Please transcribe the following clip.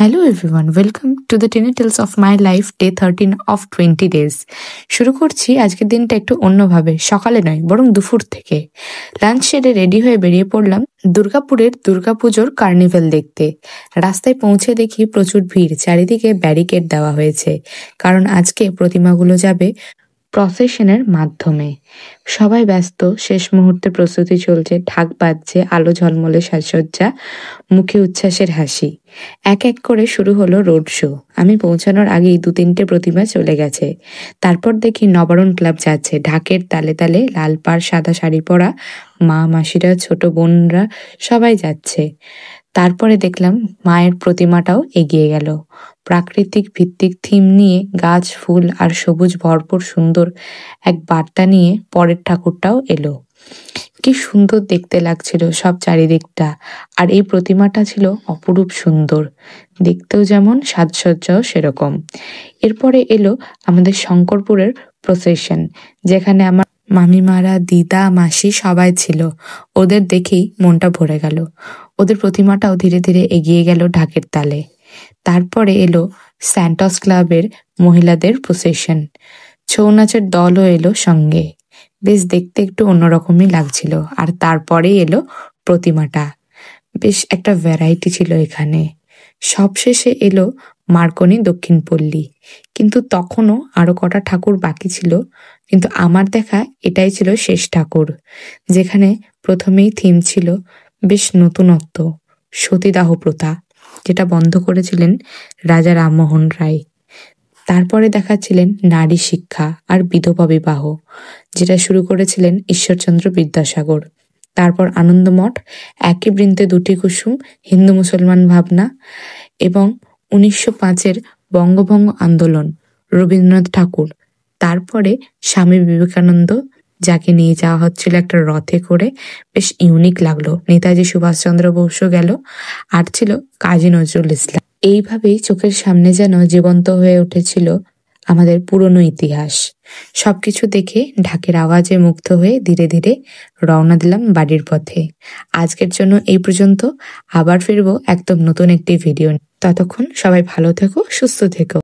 Hello everyone, welcome to the Tiny Tales of My Life Day 13 of 20 days. শুরু করছি আজকের দিনটা একটু অন্যভাবে, সকালে নয় বরং দুপুর থেকে। লাঞ্চ সেরে রেডি হয়ে বেরিয়ে পড়লাম দুর্গাপুরের দুর্গাপুজোর কার্নিভ্যাল দেখতে। রাস্তায় পৌঁছে দেখি প্রচুর ভিড়, চারিদিকে ব্যারিকেড দেওয়া হয়েছে, কারণ আজকে প্রতিমাগুলো যাবে প্রসেশনের মাধ্যমে। সবাই ব্যস্ত, শেষ মুহূর্তে প্রস্তুতি চলছে, ঢাক বাজছে, আলো ঝলমলে সাজসজ্জা, মুখে উচ্ছ্বাসের হাসি। এক এক করে শুরু হলো রোড শো। আমি পৌঁছানোর আগেই 2-3টে প্রতিমা চলে গেছে। তারপর দেখি নবারুণ ক্লাব যাচ্ছে, ঢাকের তালে তালে, লাল পাড় সাদা শাড়ি পরা মা মাসিরা, ছোট বোনরা সবাই যাচ্ছে। তারপরে দেখলাম মায়ের প্রতিমাটাও এগিয়ে গেল। প্রাকৃতিক ভিত্তিক থিম নিয়ে, গাছ ফুল আর সবুজ ভরপুর সুন্দর এক বার্তা নিয়ে পরের ঠাকুরটাও এলো। কি সুন্দর দেখতে লাগছিল সব চারিদিকটা, আর এই প্রতিমাটা ছিল অপরূপ সুন্দর, দেখতেও যেমন সাজসজ্জাও সেরকম। এরপরে এলো আমাদের শঙ্করপুরের প্রসেশন, যেখানে আমার মামিমারা, দিদা, মাসি সবাই ছিল। ওদের দেখেই মনটা ভরে গেল। ওদের প্রতিমাটাও ধীরে ধীরে এগিয়ে গেল ঢাকের তালে। তারপরে এলো স্যান্টস ক্লাবের মহিলাদের প্রসেশন, ছৌ নাচের দলও এলো সঙ্গে। বেশ দেখতে একটু অন্যরকমই লাগছিল। আর তারপরেই এলো প্রতিমাটা, বেশ একটা ভ্যারাইটি ছিল এখানে। সবশেষে এলো মার্কনি দক্ষিণ পল্লী, কিন্তু তখনও আরো কটা ঠাকুর বাকি ছিল, কিন্তু আমার দেখা এটাই ছিল শেষ ঠাকুর, যেখানে প্রথমেই থিম ছিল বেশ নতুনত্ব, সতীদাহ প্রথা, যেটা বন্ধ করেছিলেন রাজা রামমোহন রায়। তারপরে দেখাচ্ছিলেন নারী শিক্ষা আর বিধবা বিবাহ, যেটা শুরু করেছিলেন ঈশ্বরচন্দ্র বিদ্যাসাগর। তারপর আনন্দমঠ, একই বৃন্তে দুটি কুসুম, হিন্দু মুসলমান ভাবনা, এবং 1905-এর বঙ্গভঙ্গ আন্দোলন, রবীন্দ্রনাথ ঠাকুর। তারপরে স্বামী বিবেকানন্দ, যাকে নিয়ে যাওয়া হচ্ছিল একটা রথে করে, বেশ ইউনিক লাগলো। নেতাজি সুভাষচন্দ্র বসু গেল, আর ছিল কাজী নজরুল ইসলাম। এইভাবেই চোখের সামনে যেন জীবন্ত হয়ে উঠেছিল আমাদের পুরনো ইতিহাস। সবকিছু দেখে ঢাকের আওয়াজে মুগ্ধ হয়ে ধীরে ধীরে রওনা দিলাম বাড়ির পথে। আজকের জন্য এই পর্যন্ত, আবার ফিরবো একদম নতুন একটি ভিডিও। ততক্ষণ সবাই ভালো থেকো, সুস্থ থেকো।